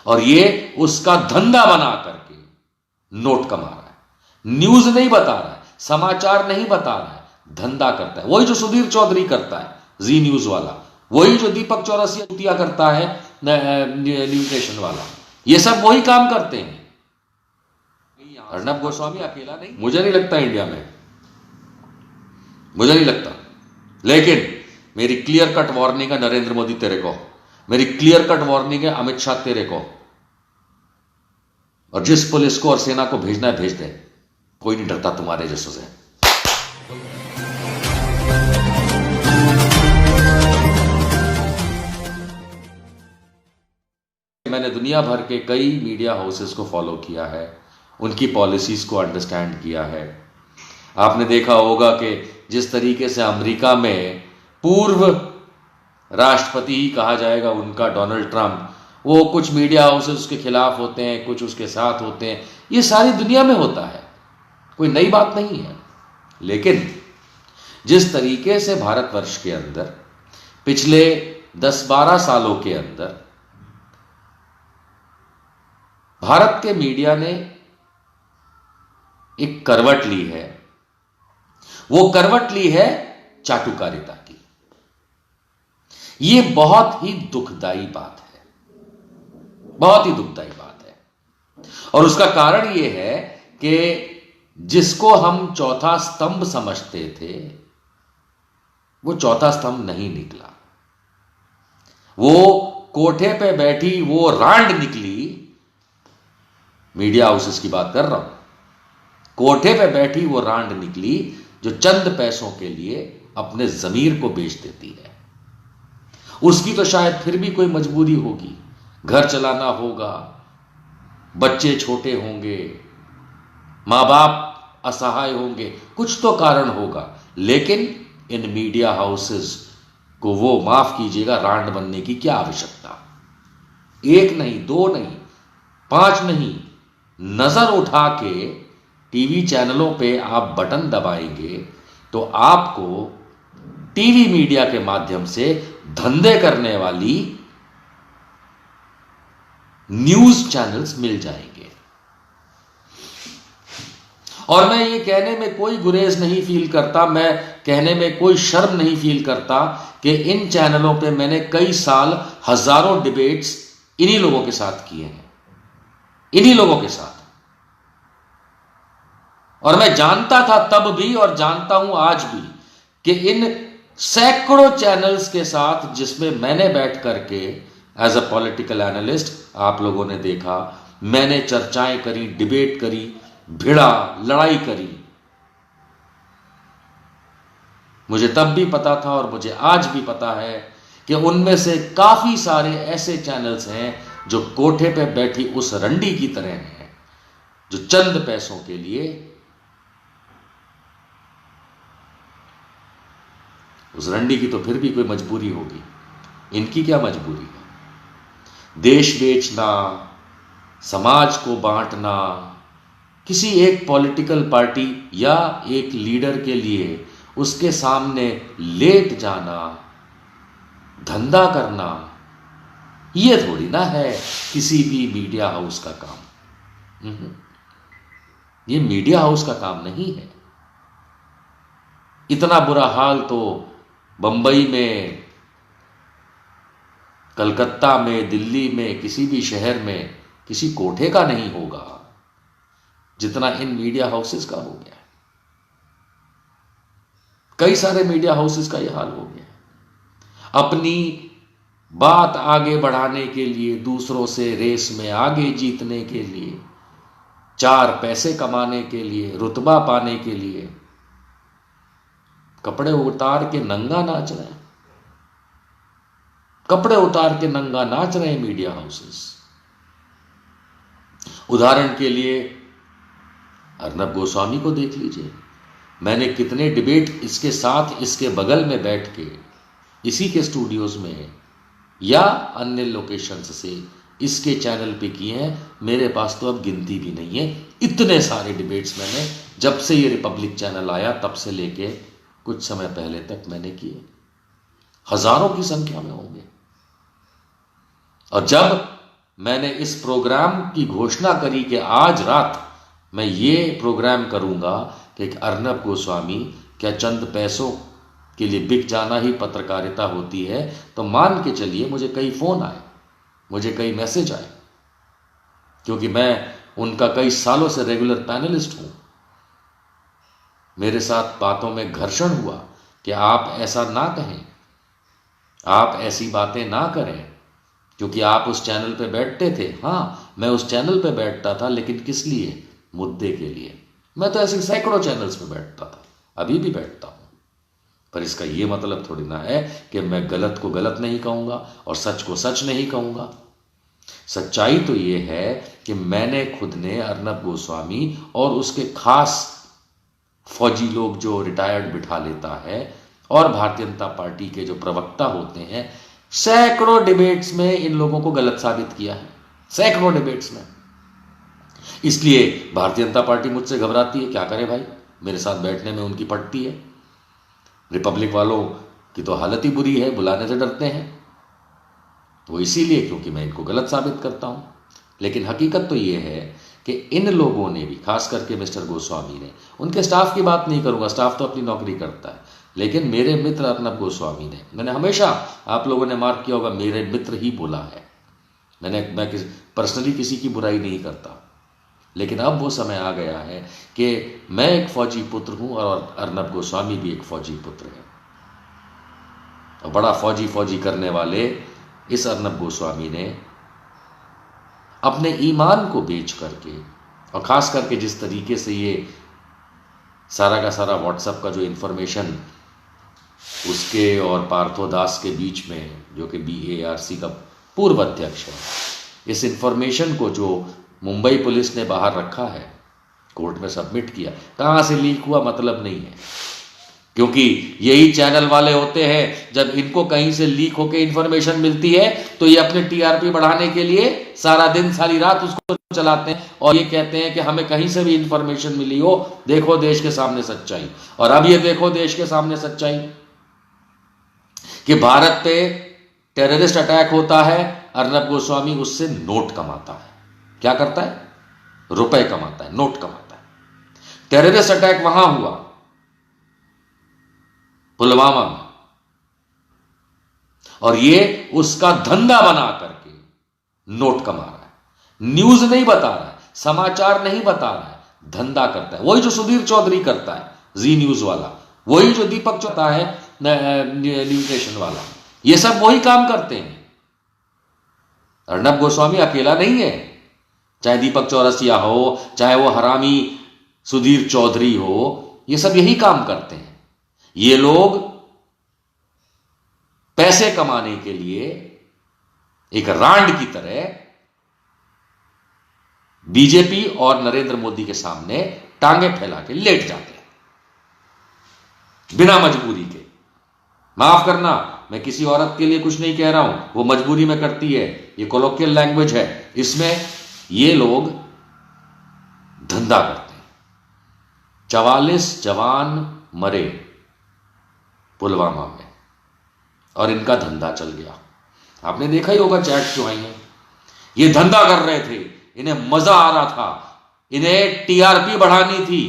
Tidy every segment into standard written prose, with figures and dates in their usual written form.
और ये उसका धंधा बना करके नोट कमा रहा है। न्यूज नहीं बता रहा है, समाचार नहीं बता रहा है, धंधा करता है। वही जो सुधीर चौधरी करता है, जी न्यूज वाला, वही जो दीपक चौरसिया करता है, न्यूट्रिशन वाला, ये सब वही काम करते हैं। अर्नब गोस्वामी अकेला नहीं, मुझे नहीं लगता इंडिया में, मुझे नहीं लगता। लेकिन मेरी क्लियर कट वार्निंग है नरेंद्र मोदी तेरे को, मेरी क्लियर कट वार्निंग है अमित शाह तेरे को, और जिस पुलिस को और सेना को भेजना है भेज दे, कोई नहीं डरता तुम्हारे जैसों से। मैंने दुनिया भर के कई मीडिया हाउसेस को फॉलो किया है, उनकी पॉलिसीज को अंडरस्टैंड किया है। आपने देखा होगा कि जिस तरीके से अमेरिका में पूर्व राष्ट्रपति ही कहा जाएगा उनका, डोनाल्ड ट्रंप, वो कुछ मीडिया हाउसेस उसके खिलाफ होते हैं, कुछ उसके साथ होते हैं। ये सारी दुनिया में होता है, कोई नई बात नहीं है। लेकिन जिस तरीके से भारतवर्ष के अंदर पिछले 10-12 सालों के अंदर भारत के मीडिया ने एक करवट ली है, वो करवट ली है चाटुकारिता की। यह बहुत ही दुखदाई बात है, बहुत ही दुखदाई बात है। और उसका कारण यह है कि जिसको हम चौथा स्तंभ समझते थे, वो चौथा स्तंभ नहीं निकला। वो कोठे पे बैठी वो रांड निकली। मीडिया हाउसेस की बात कर रहा हूं। कोठे पे बैठी वो रांड निकली जो चंद पैसों के लिए अपने जमीर को बेच देती है। उसकी तो शायद फिर भी कोई मजबूरी होगी, घर चलाना होगा, बच्चे छोटे होंगे, मां बाप असहाय होंगे, कुछ तो कारण होगा। लेकिन इन मीडिया हाउसेस को वो, माफ कीजिएगा, रांड बनने की क्या आवश्यकता। एक नहीं, दो नहीं, 5 नहीं, नजर उठा के टीवी चैनलों पे आप बटन दबाएंगे तो आपको टीवी मीडिया के माध्यम से धंधे करने वाली न्यूज चैनल्स मिल जाएंगे। और मैं ये कहने में कोई गुरेज नहीं फील करता, मैं कहने में कोई शर्म नहीं फील करता कि इन चैनलों पे मैंने कई साल हजारों डिबेट्स इन्हीं लोगों के साथ किए हैं, इन्हीं लोगों के साथ। और मैं जानता था तब भी और जानता हूं आज भी कि इन सैकड़ों चैनल्स के साथ जिसमें मैंने बैठ करके एज अ पॉलिटिकल एनालिस्ट, आप लोगों ने देखा, मैंने चर्चाएं करी, डिबेट करी, भिड़ा, लड़ाई करी। मुझे तब भी पता था और मुझे आज भी पता है कि उनमें से काफी सारे ऐसे चैनल्स हैं जो कोठे पे बैठी उस रंडी की तरह हैं, जो चंद पैसों के लिए, उस रंडी की तो फिर भी कोई मजबूरी होगी, इनकी क्या मजबूरी है। देश बेचना, समाज को बांटना, किसी एक पॉलिटिकल पार्टी या एक लीडर के लिए उसके सामने लेट जाना, धंधा करना, यह थोड़ी ना है किसी भी मीडिया हाउस का काम। यह मीडिया हाउस का काम नहीं है। इतना बुरा हाल तो बंबई में, कलकत्ता में, दिल्ली में, किसी भी शहर में किसी कोठे का नहीं होगा जितना इन मीडिया हाउसेस का हो गया है। कई सारे मीडिया हाउसेस का यह हाल हो गया है। अपनी बात आगे बढ़ाने के लिए, दूसरों से रेस में आगे जीतने के लिए, 4 पैसे कमाने के लिए, रुतबा पाने के लिए कपड़े उतार के नंगा नाच रहे हैं, कपड़े उतार के नंगा नाच रहे हैं मीडिया हाउसेस। उदाहरण के लिए अर्नब गोस्वामी को देख लीजिए। मैंने कितने डिबेट इसके साथ, इसके बगल में बैठ के, इसी के स्टूडियोज में या अन्य लोकेशंस से इसके चैनल पे किए हैं। मेरे पास तो अब गिनती भी नहीं है, इतने सारे डिबेट्स मैंने जब से ये रिपब्लिक चैनल आया तब से लेके कुछ समय पहले तक मैंने किए, हजारों की संख्या में होंगे। और जब मैंने इस प्रोग्राम की घोषणा करी कि आज रात मैं ये प्रोग्राम करूंगा कि अर्नब गोस्वामी क्या चंद पैसों के लिए बिक जाना ही पत्रकारिता होती है, तो मान के चलिए मुझे कई फोन आए, मुझे कई मैसेज आए, क्योंकि मैं उनका कई सालों से रेगुलर पैनलिस्ट हूं। मेरे साथ बातों में घर्षण हुआ कि आप ऐसा ना कहें, आप ऐसी बातें ना करें, क्योंकि आप उस चैनल पे बैठते थे। हाँ, मैं उस चैनल पे बैठता था, लेकिन किस लिए? मुद्दे के लिए। मैं तो ऐसे सैकड़ों चैनल्स पे बैठता था, अभी भी बैठता हूं, पर इसका यह मतलब थोड़ी ना है कि मैं गलत को गलत नहीं कहूंगा और सच को सच नहीं कहूंगा। सच्चाई तो यह है कि मैंने खुद ने अर्नब गोस्वामी और उसके खास फौजी लोग जो रिटायर्ड बिठा लेता है और भारतीय जनता पार्टी के जो प्रवक्ता होते हैं, सैकड़ों डिबेट्स में इन लोगों को गलत साबित किया है, सैकड़ों डिबेट्स में। इसलिए भारतीय जनता पार्टी मुझसे घबराती है। क्या करे भाई, मेरे साथ बैठने में उनकी पटती है। रिपब्लिक वालों की तो हालत ही बुरी है, बुलाने से डरते हैं, वो इसीलिए क्योंकि मैं इनको गलत साबित करता हूं। लेकिन हकीकत तो ये है कि इन लोगों ने भी, खास करके मिस्टर गोस्वामी ने, उनके स्टाफ की बात नहीं करूंगा, स्टाफ तो अपनी नौकरी करता है, लेकिन मेरे मित्र अर्नब गोस्वामी ने, मैंने हमेशा, आप लोगों ने मार्क किया होगा, मेरे मित्र ही बोला है। मैं पर्सनली किसी की बुराई नहीं करता, लेकिन अब वो समय आ गया है कि मैं एक फौजी पुत्र हूं और अर्नब गोस्वामी भी एक फौजी पुत्र है। और बड़ा फौजी फौजी करने वाले इस अर्नब गोस्वामी ने अपने ईमान को बेच करके, और खास करके जिस तरीके से ये सारा का सारा व्हाट्सएप का जो इंफॉर्मेशन उसके और पार्थो दास के बीच में, जो कि BARC का पूर्व अध्यक्ष है, इस इंफॉर्मेशन को जो मुंबई पुलिस ने बाहर रखा है, कोर्ट में सबमिट किया, कहां से लीक हुआ मतलब नहीं है, क्योंकि यही चैनल वाले होते हैं, जब इनको कहीं से लीक होकर इंफॉर्मेशन मिलती है तो ये अपने TRP बढ़ाने के लिए सारा दिन सारी रात उसको चलाते हैं और ये कहते हैं कि हमें कहीं से भी इंफॉर्मेशन मिली हो, देखो देश के सामने सच्चाई। और अब ये देखो देश के सामने सच्चाई कि भारत पे टेररिस्ट अटैक होता है, अर्नब गोस्वामी उससे नोट कमाता है। क्या करता है? रुपए कमाता है, नोट कमाता है। टेररिस्ट अटैक वहां हुआ पुलवामा में, और ये उसका धंधा बना करके नोट कमा रहा है। न्यूज नहीं बता रहा है, समाचार नहीं बता रहा है, धंधा करता है। वही जो सुधीर चौधरी करता है, जी न्यूज वाला, वही जो दीपक चौथा है न्यूज नेशन वाला, ये सब वही काम करते हैं। अर्नब गोस्वामी अकेला नहीं है, चाहे दीपक चौरसिया हो, चाहे वो हरामी सुधीर चौधरी हो, ये सब यही काम करते हैं। ये लोग पैसे कमाने के लिए एक रांड की तरह बीजेपी और नरेंद्र मोदी के सामने टांगे फैला के लेट जाते हैं बिना मजबूरी के। माफ करना, मैं किसी औरत के लिए कुछ नहीं कह रहा हूं, वो मजबूरी में करती है, ये कोलोकियल लैंग्वेज है, इसमें ये लोग धंधा करते हैं। 44 जवान मरे पुलवामा में और इनका धंधा चल गया। आपने देखा ही होगा चैट जो आई है, ये धंधा कर रहे थे, इन्हें मजा आ रहा था, इन्हें TRP बढ़ानी थी।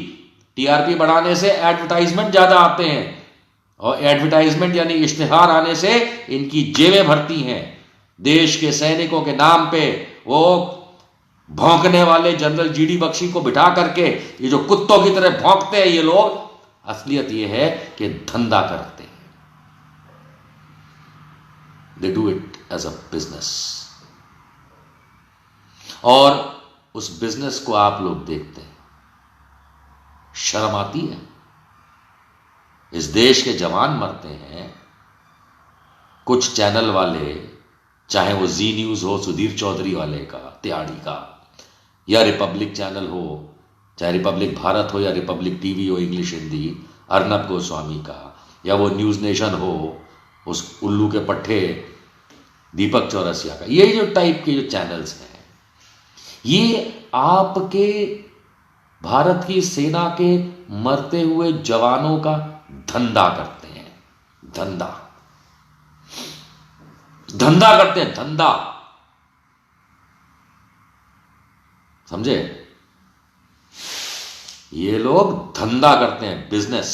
TRP बढ़ाने से एडवर्टाइजमेंट ज्यादा आते हैं, और एडवर्टाइजमेंट यानी इश्तिहार आने से इनकी जेबें भरती हैं। देश के सैनिकों के नाम पे वो भौंकने वाले जनरल GD बख्शी को बिठा करके, ये जो कुत्तों की तरह भौंकते हैं ये लोग, असलियत ये है कि धंधा करते हैं। They do it as a business, और उस बिजनेस को आप लोग देखते हैं, शर्म आती है। इस देश के जवान मरते हैं, कुछ चैनल वाले, चाहे वो जी न्यूज हो सुधीर चौधरी वाले का, तिहाड़ी का, या रिपब्लिक चैनल हो, चाहे रिपब्लिक भारत हो या रिपब्लिक TV हो इंग्लिश हिंदी, अर्नब गोस्वामी का, या वो न्यूज नेशन हो उस उल्लू के पट्टे दीपक चौरसिया का, ये जो टाइप के जो चैनल्स हैं, ये आपके भारत की सेना के मरते हुए जवानों का धंधा करते हैं। धंधा करते हैं, धंधा। समझे? ये लोग धंधा करते हैं, बिजनेस।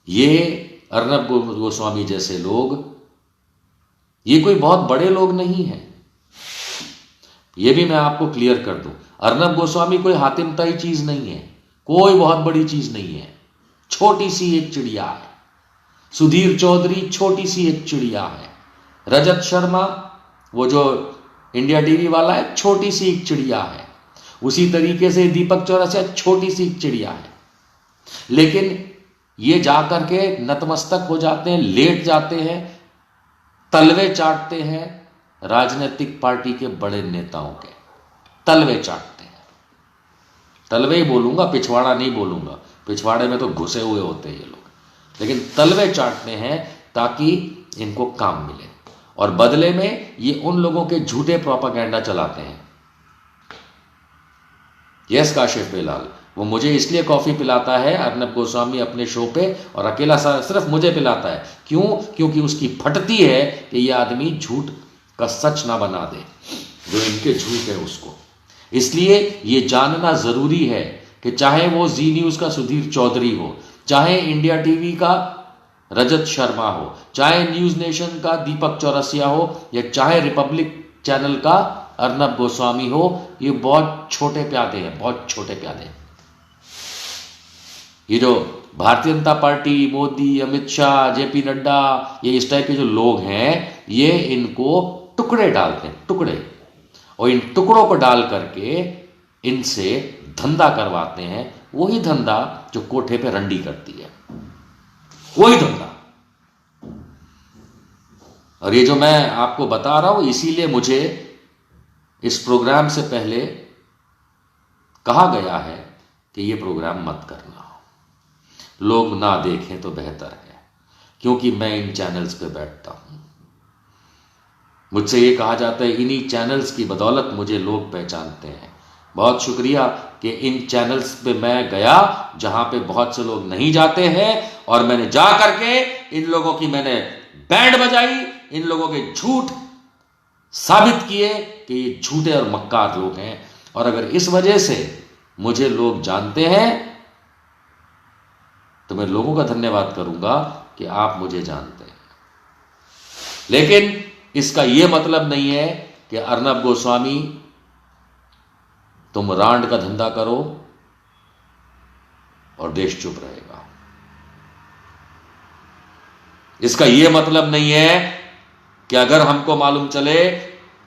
ये अर्नब गोस्वामी जैसे लोग, ये कोई बहुत बड़े लोग नहीं हैं। ये भी मैं आपको क्लियर कर दूं, अर्नब गोस्वामी कोई हातिमताई चीज नहीं है, कोई बहुत बड़ी चीज नहीं है, छोटी सी एक चिड़िया है। सुधीर चौधरी छोटी सी एक चिड़िया है। रजत शर्मा, वो जो इंडिया टीवी वाला है, छोटी सी एक चिड़िया है। उसी तरीके से दीपक चौरसिया छोटी सी एक चिड़िया है। लेकिन ये जाकर के नतमस्तक हो जाते हैं, लेट जाते हैं, तलवे चाटते हैं राजनीतिक पार्टी के बड़े नेताओं के, तलवे चाटते हैं। तलवे ही बोलूंगा, पिछवाड़ा नहीं बोलूंगा, पिछवाड़े में तो घुसे हुए होते हैं ये लोग, लेकिन तलवे चाटते हैं ताकि इनको काम मिले, और बदले में ये उन लोगों के झूठे प्रोपेगेंडा चलाते हैं। यस काशिफ बेलाल, वो मुझे इसलिए कॉफी पिलाता है अर्नब गोस्वामी अपने शो पे, और अकेला सिर्फ मुझे पिलाता है। क्यों? क्योंकि उसकी फटती है कि ये आदमी झूठ का सच ना बना दे, जो इनके झूठ है उसको। इसलिए ये जानना जरूरी है कि चाहे वो जी न्यूज का सुधीर चौधरी हो, चाहे इंडिया टीवी का रजत शर्मा हो, चाहे न्यूज नेशन का दीपक चौरसिया हो, या चाहे रिपब्लिक चैनल का अर्नब गोस्वामी हो, ये बहुत छोटे प्यादे हैं, बहुत छोटे प्यादे। ये जो भारतीय जनता पार्टी, मोदी, अमित शाह, जेपी नड्डा, ये इस टाइप के जो लोग हैं, ये इनको टुकड़े डालते हैं, टुकड़े, और इन टुकड़ों को डाल करके इनसे धंधा करवाते हैं। वही धंधा जो कोठे पे रंडी करती है, वही धंधा। और ये जो मैं आपको बता रहा हूं, इसीलिए मुझे इस प्रोग्राम से पहले कहा गया है कि ये प्रोग्राम मत करना, लोग ना देखें तो बेहतर है, क्योंकि मैं इन चैनल्स पे बैठता हूं। मुझसे ये कहा जाता है इन्हीं चैनल्स की बदौलत मुझे लोग पहचानते हैं। बहुत शुक्रिया कि इन चैनल्स पे मैं गया जहां पे बहुत से लोग नहीं जाते हैं, और मैंने जा करके इन लोगों की मैंने बैंड बजाई, इन लोगों के झूठ साबित किए कि ये झूठे और मक्कार लोग हैं। और अगर इस वजह से मुझे लोग जानते हैं तो मैं लोगों का धन्यवाद करूंगा कि आप मुझे जानते हैं। लेकिन इसका यह मतलब नहीं है कि अर्नब गोस्वामी तुम रांड का धंधा करो और देश चुप रहेगा। इसका यह मतलब नहीं है कि अगर हमको मालूम चले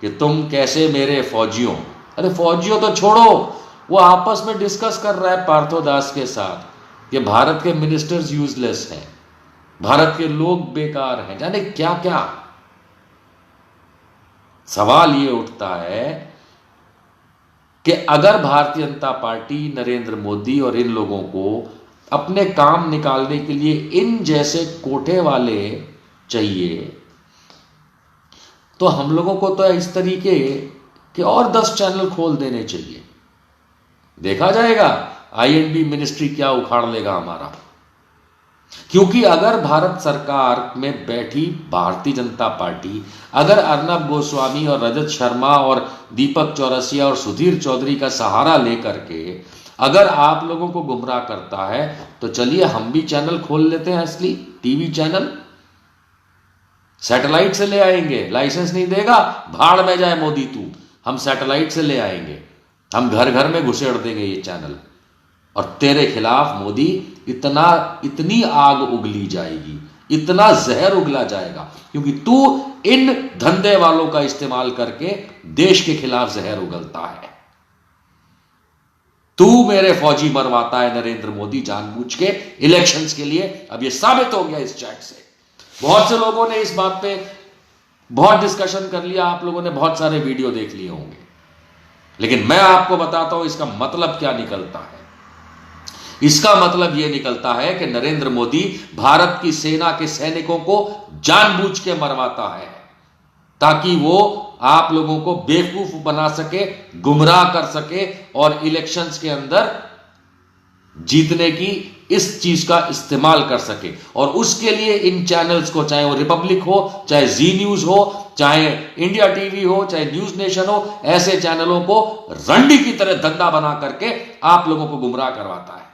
कि तुम कैसे मेरे फौजियों, अरे फौजियों तो छोड़ो, वो आपस में डिस्कस कर रहा है पार्थोदास के साथ कि भारत के मिनिस्टर्स यूजलेस हैं, भारत के लोग बेकार हैं, जाने क्या क्या। सवाल यह उठता है कि अगर भारतीय जनता पार्टी, नरेंद्र मोदी और इन लोगों को अपने काम निकालने के लिए इन जैसे कोठे वाले चाहिए, तो हम लोगों को तो इस तरीके के और 10 चैनल खोल देने चाहिए। देखा जाएगा आईएनबी मिनिस्ट्री क्या उखाड़ लेगा हमारा। क्योंकि अगर भारत सरकार में बैठी भारतीय जनता पार्टी अगर अर्नब गोस्वामी और रजत शर्मा और दीपक चौरसिया और सुधीर चौधरी का सहारा लेकर के अगर आप लोगों को गुमराह करता है, तो चलिए हम भी चैनल खोल लेते हैं, असली टीवी चैनल सैटेलाइट से ले आएंगे। लाइसेंस नहीं देगा, भाड़ में जाए मोदी तू, हम सैटेलाइट से ले आएंगे, हम घर घर में घुसेड़ देंगे ये चैनल, और तेरे खिलाफ मोदी इतनी आग उगली जाएगी, इतना जहर उगला जाएगा, क्योंकि तू इन धंधे वालों का इस्तेमाल करके देश के खिलाफ जहर उगलता है। तू मेरे फौजी मरवाता है नरेंद्र मोदी जानबूझ के इलेक्शंस के लिए। अब ये साबित हो गया इस चैट से। बहुत से लोगों ने इस बात पे बहुत डिस्कशन कर लिया, आप लोगों ने बहुत सारे वीडियो देख लिए होंगे, लेकिन मैं आपको बताता हूं इसका मतलब क्या निकलता है। इसका मतलब यह निकलता है कि नरेंद्र मोदी भारत की सेना के सैनिकों को जानबूझ के मरवाता है ताकि वो आप लोगों को बेवकूफ बना सके, गुमराह कर सके और इलेक्शंस के अंदर जीतने की इस चीज का इस्तेमाल कर सके। और उसके लिए इन चैनल्स को, चाहे वो रिपब्लिक हो, चाहे जी न्यूज हो, चाहे इंडिया टीवी हो, चाहे न्यूज नेशन हो, ऐसे चैनलों को रंडी की तरह धंधा बना करके आप लोगों को गुमराह करवाता है।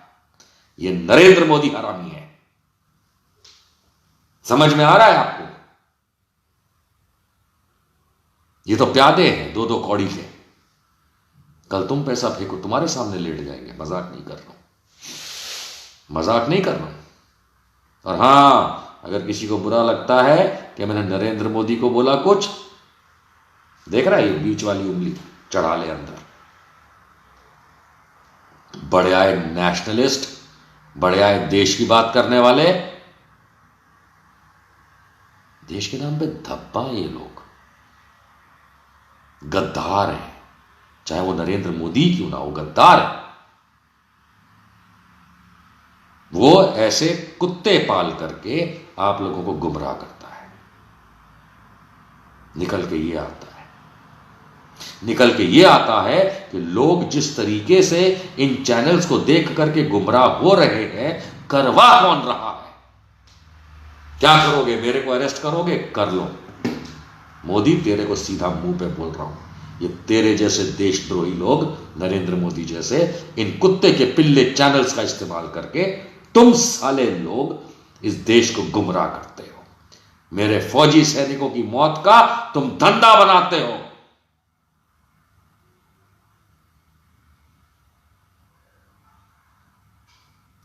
ये नरेंद्र मोदी हरामी है। समझ में आ रहा है आपको? ये तो प्यादे हैं 2-2 कौड़ी के। कल तुम पैसा फेंको, तुम्हारे सामने लेट जाएंगे। मजाक नहीं कर रहा हूं, मजाक नहीं कर रहा हूं। और हां, अगर किसी को बुरा लगता है कि मैंने नरेंद्र मोदी को बोला कुछ, देख रहा है ये बीच वाली उंगली चढ़ा ले अंदर। बड़े आए नेशनलिस्ट, बड़े आए देश की बात करने वाले, देश के नाम पे धब्बा ये लोग गद्दार हैं। चाहे वो नरेंद्र मोदी क्यों ना हो, गद्दार है। वो ऐसे कुत्ते पाल करके आप लोगों को गुमराह करता है। निकल के ये आता है, निकल के ये आता है कि लोग जिस तरीके से इन चैनल्स को देख करके गुमराह हो रहे हैं, करवा कौन रहा है? क्या करोगे? मेरे को अरेस्ट करोगे? कर लो। मोदी, तेरे को सीधा मुंह पे बोल रहा हूं, ये तेरे जैसे देशद्रोही लोग, नरेंद्र मोदी जैसे इन कुत्ते के पिल्ले चैनल्स का इस्तेमाल करके तुम साले लोग इस देश को गुमराह करते हो। मेरे फौजी सैनिकों की मौत का तुम धंधा बनाते हो।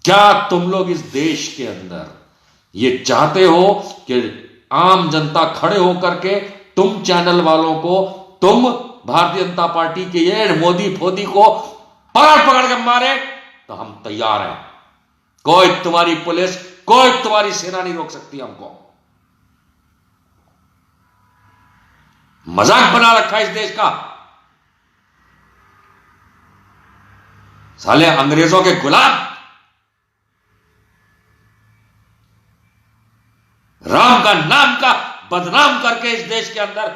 क्या तुम लोग इस देश के अंदर ये चाहते हो कि आम जनता खड़े होकर के तुम चैनल वालों को, तुम भारतीय जनता पार्टी के ये मोदी फोदी को पकड़ पकड़ के मारे? तो हम तैयार हैं। कोई तुम्हारी पुलिस, कोई तुम्हारी सेना नहीं रोक सकती हमको। मजाक बना रखा है इस देश का। साले अंग्रेजों के गुलाम, राम का नाम का बदनाम करके इस देश के अंदर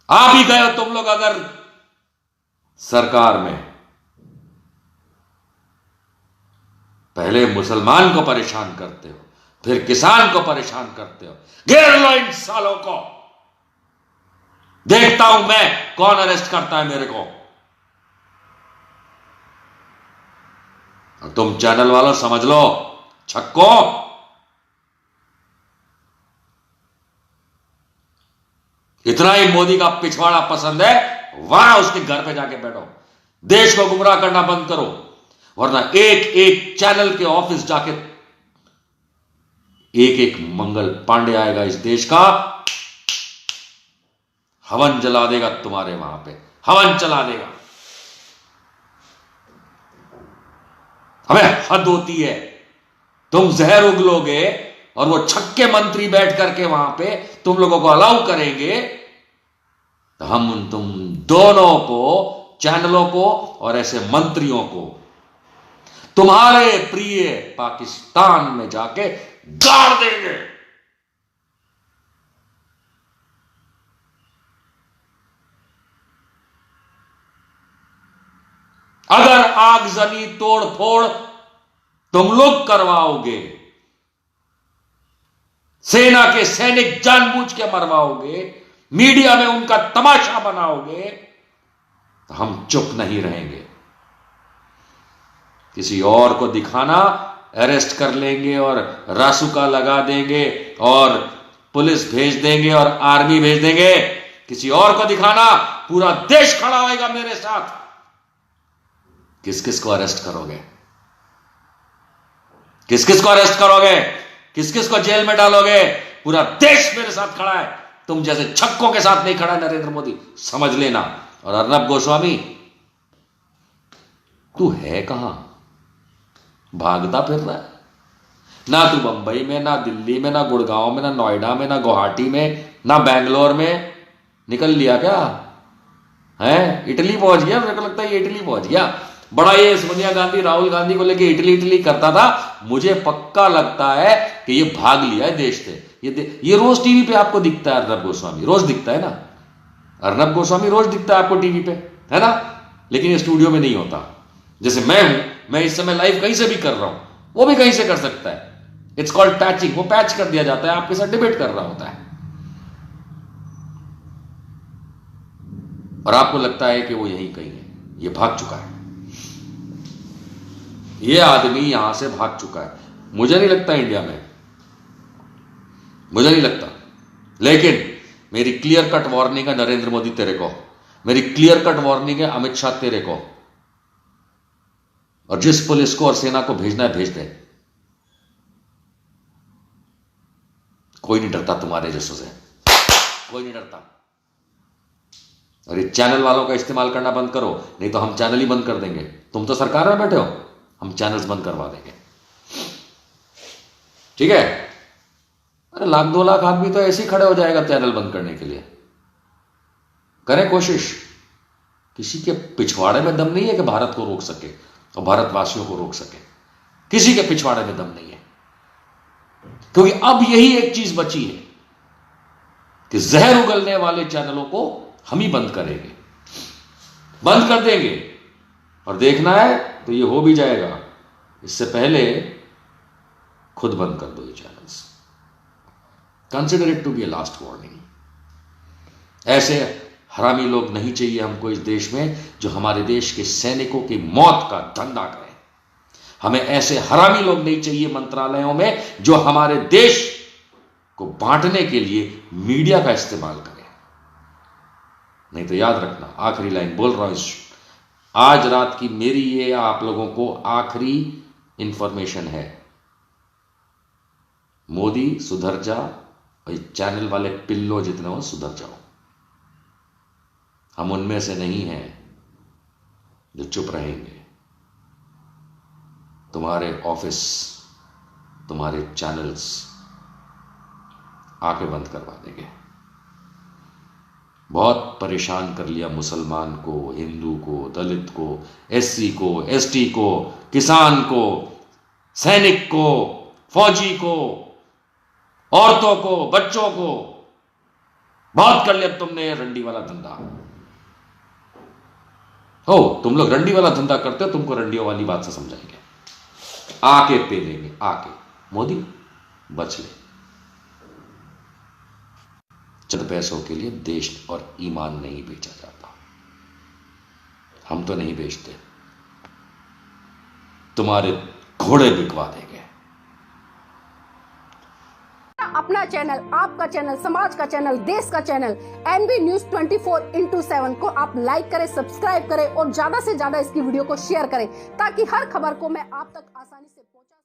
आ भी गए हो तुम लोग अगर सरकार में। पहले मुसलमान को परेशान करते हो, फिर किसान को परेशान करते हो। घेर लो इन सालों को, देखता हूं मैं कौन अरेस्ट करता है मेरे को। और तुम चैनल वालों समझ लो, छक्को, इतना ही मोदी का पिछवाड़ा पसंद है, वहां उसके घर पे जाके बैठो। देश को गुमराह करना बंद करो, वरना एक एक चैनल के ऑफिस जाके एक एक मंगल पांडे आएगा इस देश का, हवन जला देगा तुम्हारे वहां पे, हवन चला देगा। हमें हद होती है। तुम जहर उगलोगे और वो छक्के मंत्री बैठ करके वहां पे तुम लोगों को अलाउ करेंगे, तो हम तुम दोनों को, चैनलों को और ऐसे मंत्रियों को तुम्हारे प्रिय पाकिस्तान में जाके गाड़ देंगे। अगर आगजनी तोड़ फोड़ तुम लोग करवाओगे, सेना के सैनिक जानबूझ के मरवाओगे, मीडिया में उनका तमाशा बनाओगे, तो हम चुप नहीं रहेंगे। किसी और को दिखाना, अरेस्ट कर लेंगे और रासुका लगा देंगे और पुलिस भेज देंगे और आर्मी भेज देंगे। किसी और को दिखाना, पूरा देश खड़ा होएगा मेरे साथ। किस किस को अरेस्ट करोगे? किस किस को अरेस्ट करोगे? किस किस को जेल में डालोगे? पूरा देश मेरे साथ खड़ा है। तुम जैसे छक्कों के साथ नहीं खड़ा है नरेंद्र मोदी, समझ लेना। और अर्नब गोस्वामी, तू है कहां? भागता फिर रहा है। ना तू बंबई में, ना दिल्ली में, ना गुड़गांव में, ना नोएडा में, ना गुवाहाटी में, ना बैंगलोर में। निकल लिया क्या? है इटली पहुंच गया। मेरे को लगता है ये इटली पहुंच गया। बड़ा ये सोनिया गांधी, राहुल गांधी को लेके इटली इटली करता था। मुझे पक्का लगता है कि ये भाग लिया है देश से। ये रोज टीवी पे आपको दिखता है। अर्नब गोस्वामी रोज दिखता है ना, अर्नब गोस्वामी रोज दिखता है आपको टीवी पे, है ना। लेकिन ये स्टूडियो में नहीं होता। जैसे मैं हूं, मैं इस समय लाइव कहीं से भी कर रहा हूं, वो भी कहीं से कर सकता है। It's called patching. वो पैच कर दिया जाता है, आपके साथ डिबेट कर रहा होता है। और आपको लगता है कि वो यहीं कहीं है। ये भाग चुका है, ये आदमी यहां से भाग चुका है। मुझे नहीं लगता इंडिया में, मुझे नहीं लगता। लेकिन मेरी क्लियर कट वार्निंग है नरेंद्र मोदी तेरे को, मेरी क्लियर कट वार्निंग है अमित शाह तेरे को, और जिस पुलिस को और सेना को भेजना है भेज दे। कोई नहीं डरता तुम्हारे जैसों से, कोई नहीं डरता। और ये चैनल वालों का इस्तेमाल करना बंद करो, नहीं तो हम चैनल ही बंद कर देंगे। तुम तो सरकार में बैठे हो, हम चैनल्स बंद करवा देंगे, ठीक है? अरे 1-2 लाख आदमी तो ऐसे ही खड़े हो जाएगा चैनल बंद करने के लिए। करें कोशिश। किसी के पिछवाड़े में दम नहीं है कि भारत को रोक सके और भारतवासियों को रोक सके। किसी के पिछवाड़े में दम नहीं है, क्योंकि अब यही एक चीज बची है कि जहर उगलने वाले चैनलों को हम ही बंद करेंगे, बंद कर देंगे। और देखना है तो ये हो भी जाएगा। इससे पहले खुद बंद कर दो ये channels. Consider it to be a last warning. ऐसे हरामी लोग नहीं चाहिए हमको इस देश में, जो हमारे देश के सैनिकों की मौत का धंधा करें। हमें ऐसे हरामी लोग नहीं चाहिए मंत्रालयों में, जो हमारे देश को बांटने के लिए मीडिया का इस्तेमाल करें। नहीं तो याद रखना, आखिरी लाइन बोल रहा हूं, आज रात की मेरी ये आप लोगों को आखिरी इंफॉर्मेशन है। मोदी सुधर जा, और चैनल वाले पिल्लो जितने हो सुधर जाओ। हम उनमें से नहीं हैं जो चुप रहेंगे। तुम्हारे ऑफिस, तुम्हारे चैनल्स आके बंद करवा देंगे। बहुत परेशान कर लिया मुसलमान को, हिंदू को, दलित को, एससी को, एसटी को, किसान को, सैनिक को, फौजी को, औरतों को, बच्चों को। बहुत कर लिया तुमने ये रंडी वाला धंधा। हो तुम लोग रंडी वाला धंधा करते हो, तुमको रंडियों वाली बात से समझाएंगे, आके पे लेंगे आके। मोदी बच ले। चंद पैसों के लिए देश और ईमान नहीं बेचा जाता। हम तो नहीं बेचते, तुम्हारे घोड़े बिकवा देंगे। अपना चैनल, आपका चैनल, समाज का चैनल, देश का चैनल एनबी न्यूज 24/7 को आप लाइक करें, सब्सक्राइब करें और ज्यादा से ज्यादा इसकी वीडियो को शेयर करें, ताकि हर खबर को मैं आप तक आसानी से पहुंचा